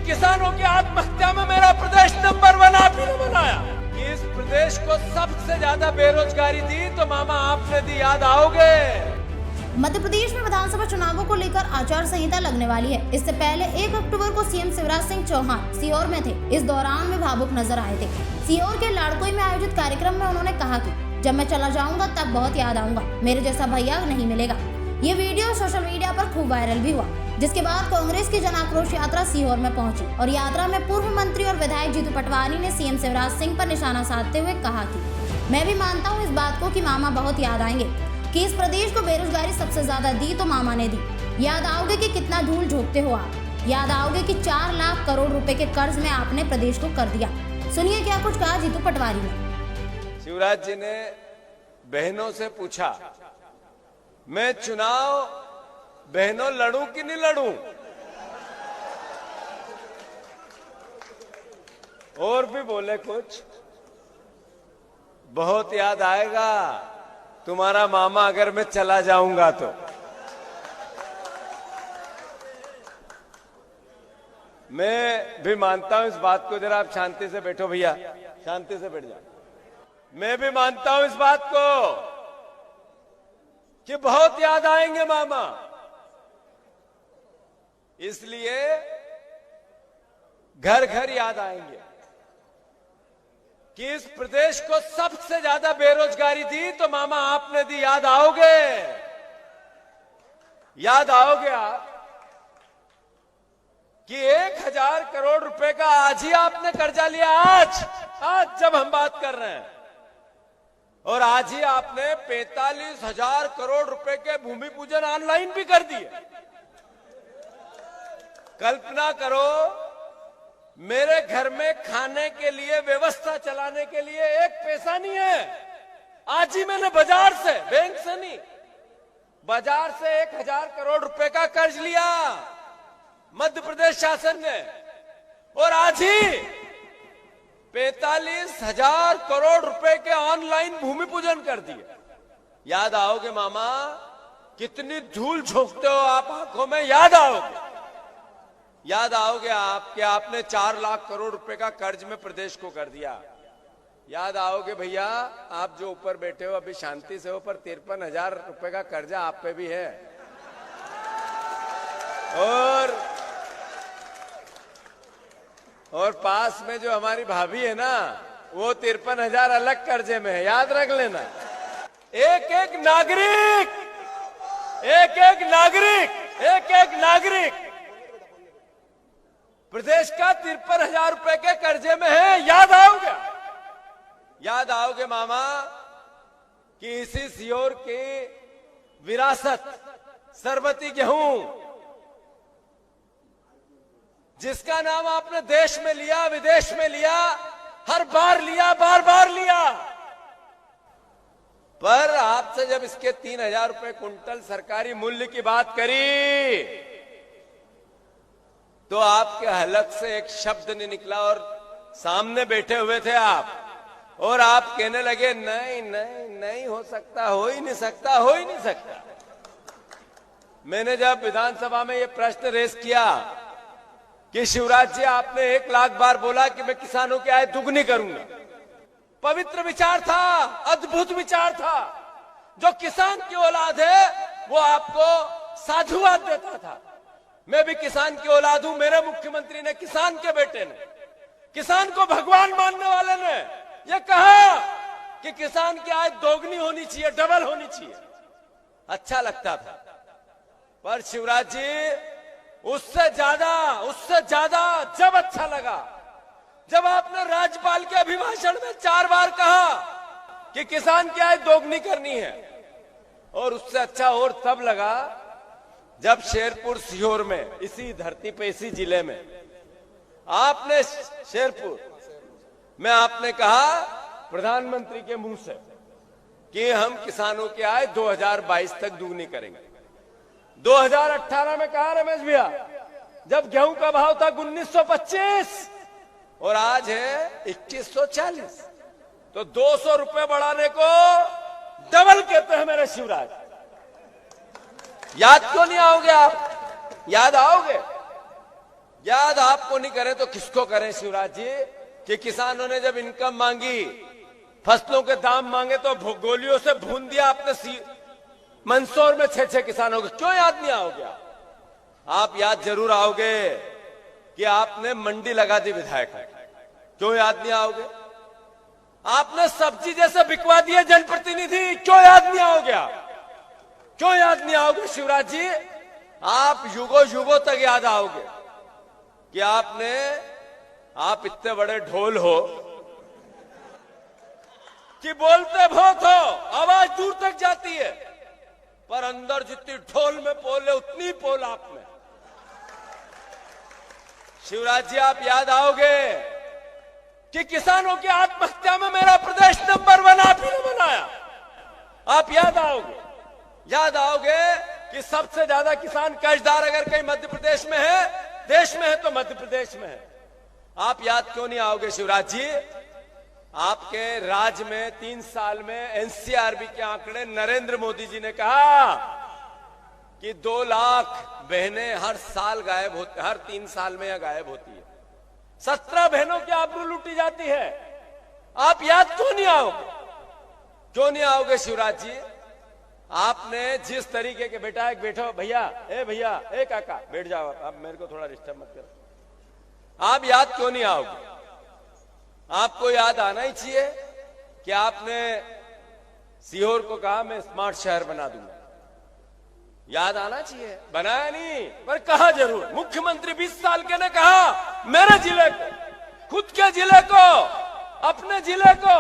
किसानों की आत्महत्या में मेरा प्रदेश नंबर 1 आप ही ने बनाया। कि इस प्रदेश को सबसे ज्यादा बेरोजगारी दी तो मामा आपने दी, याद आओगे। मध्य प्रदेश में विधानसभा चुनावों को लेकर आचार संहिता लगने वाली है। इससे पहले 1 अक्टूबर को सीएम शिवराज सिंह चौहान सीहोर में थे। इस दौरान वे भावुक नजर आए थे। सीहोर के लाड़कोई में आयोजित कार्यक्रम में उन्होंने कहा कि जब मैं चला जाऊंगा तब बहुत याद आऊंगा, मेरे जैसा भैया नहीं मिलेगा। ये वीडियो सोशल मीडिया पर खूब वायरल भी हुआ, जिसके बाद कांग्रेस की जन आक्रोश यात्रा सीहोर में पहुंची और यात्रा में पूर्व मंत्री और विधायक जीतू पटवारी ने सीएम शिवराज सिंह पर निशाना साधते हुए कहा कि मैं भी मानता हूं इस बात को कि मामा बहुत याद आएंगे, कि इस प्रदेश को बेरोजगारी सबसे ज्यादा दी तो मामा ने दी। याद आओगे कि कितना धूल झोंकते हो आप, याद आओगे कि 4 लाख करोड़ रुपए के कर्ज में आपने प्रदेश को कर दिया। सुनिए क्या कुछ कहा जीतू पटवारी ने। शिवराज जी ने बहनों से पूछा, मैं चुनाव बहनों लड़ूं कि नहीं लड़ूं? और भी बोले कुछ, बहुत याद आएगा तुम्हारा मामा अगर मैं चला जाऊंगा तो। मैं भी मानता हूं इस बात को, जरा आप शांति से बैठो भैया, शांति से बैठ जाओ। मैं भी मानता हूं इस बात को कि बहुत याद आएंगे मामा, इसलिए घर घर याद आएंगे। कि इस प्रदेश को सबसे ज्यादा बेरोजगारी दी तो मामा आपने दी, याद आओगे, याद आओगे आप कि 1000 करोड़ रुपए का आज ही आपने कर्जा लिया। आज जब हम बात कर रहे हैं, और आज ही आपने 45,000 करोड़ रुपए के भूमि पूजन ऑनलाइन भी कर दिए। कल्पना करो, मेरे घर में खाने के लिए व्यवस्था चलाने के लिए 1 पैसा नहीं है। आज ही मैंने बाजार से, बैंक से नहीं, बाजार से 1000 करोड़ रुपए का कर्ज लिया मध्य प्रदेश शासन ने, और आज ही 45,000 करोड़ रुपए के ऑनलाइन भूमि पूजन कर दिए। याद आओगे मामा, कितनी धूल झोंकते हो आप आंखों में, याद आओगे, याद आओगे आप कि आपने 4 लाख करोड़ रुपए का कर्ज में प्रदेश को कर दिया। याद आओगे भैया, आप जो ऊपर बैठे हो अभी शांति से हो, पर 53,000 रुपए का कर्जा आप पे भी है। और पास में जो हमारी भाभी है ना, वो 53,000 अलग कर्जे में है, याद रख लेना। एक एक नागरिक प्रदेश का 53,000 रुपए के कर्जे में है। याद आओगे, याद आओगे मामा कि इसी सीहोर की विरासत सरबती गेहूं, जिसका नाम आपने देश में लिया, विदेश में लिया, हर बार लिया, बार बार लिया, पर आपसे जब इसके 3,000 रुपए कुंटल सरकारी मूल्य की बात करी तो आपके हलक से एक शब्द नहीं निकला, और सामने बैठे हुए थे आप, और आप कहने लगे नहीं नहीं नहीं हो सकता, हो ही नहीं सकता, हो ही नहीं सकता। मैंने जब विधानसभा में ये प्रश्न रेस किया कि शिवराज जी आपने 1 लाख बार बोला कि मैं किसानों की आय दुगनी करूंगा, पवित्र विचार था, अद्भुत विचार था। जो किसान की औलाद है वो आपको साधुवाद देता था। मैं भी किसान की औलाद हूं, मेरे मुख्यमंत्री ने, किसान के बेटे ने, किसान को भगवान मानने वाले ने यह कहा कि किसान की आय दोगुनी होनी चाहिए, डबल होनी चाहिए। अच्छा लगता था, पर शिवराज जी उससे ज्यादा जब अच्छा लगा जब आपने राज्यपाल के अभिभाषण में 4 बार कहा कि किसान की आय दोगुनी करनी है, और उससे अच्छा और तब लगा जब शेरपुर सीहोर में, इसी धरती पे, इसी जिले में आपने, शेरपुर में आपने कहा प्रधानमंत्री के मुंह से कि हम किसानों की आय 2022 तक दुगनी करेंगे। 2018 में कहा रमेश भैया, जब गेहूं का भाव था 1925 और आज है 2140, तो 200 रुपए बढ़ाने को डबल कहते हैं मेरे शिवराज। याद क्यों नहीं आओगे आप? याद आओगे? याद आपको नहीं करें तो किसको करें शिवराज जी, कि किसानों ने जब इनकम मांगी, फसलों के दाम मांगे तो गोलियों से भून दिया आपने मंदसौर में 6-6 किसानों को। क्यों याद नहीं आओगे आप याद जरूर आओगे कि आपने मंडी लगा दी विधायक। क्यों याद नहीं आओगे? आपने सब्जी जैसे बिकवा दिए जनप्रतिनिधि। क्यों याद नहीं आओगे आप? क्यों याद नहीं आओगे शिवराज जी? आप युगों युगों तक याद आओगे कि आप इतने बड़े ढोल हो कि बोलते बहुत हो, आवाज दूर तक जाती है, पर अंदर जितनी ढोल में पोल है उतनी पोल आप में। शिवराज जी आप याद आओगे कि किसानों की आत्महत्या में मेरा प्रदेश नंबर 1 आप ही ने बनाया। आप याद आओगे कि सबसे ज्यादा किसान कर्जदार अगर कहीं मध्य प्रदेश में है, देश में है तो मध्य प्रदेश में है। आप याद क्यों नहीं आओगे शिवराज जी? आपके राज में 3 साल में एनसीआरबी के आंकड़े, नरेंद्र मोदी जी ने कहा कि 2 लाख बहनें हर साल गायब होती, हर 3 साल में यह गायब होती है। 17 बहनों की आबरू लूटी जाती है। आप याद क्यों नहीं आओगे? क्यों नहीं आओगे शिवराज जी? आपने जिस तरीके के बेटा, एक बैठो भैया, ए काका बैठ जाओ, आप मेरे को थोड़ा डिस्टर्ब मत करो। आप याद क्यों नहीं आओगे? आपको याद आना ही चाहिए कि आपने सीहोर को कहा मैं स्मार्ट शहर बना दूंगा। याद आना चाहिए। बनाया नहीं, पर कहा जरूर। मुख्यमंत्री 20 साल के ने कहा मेरे जिले को, खुद के जिले को, अपने जिले को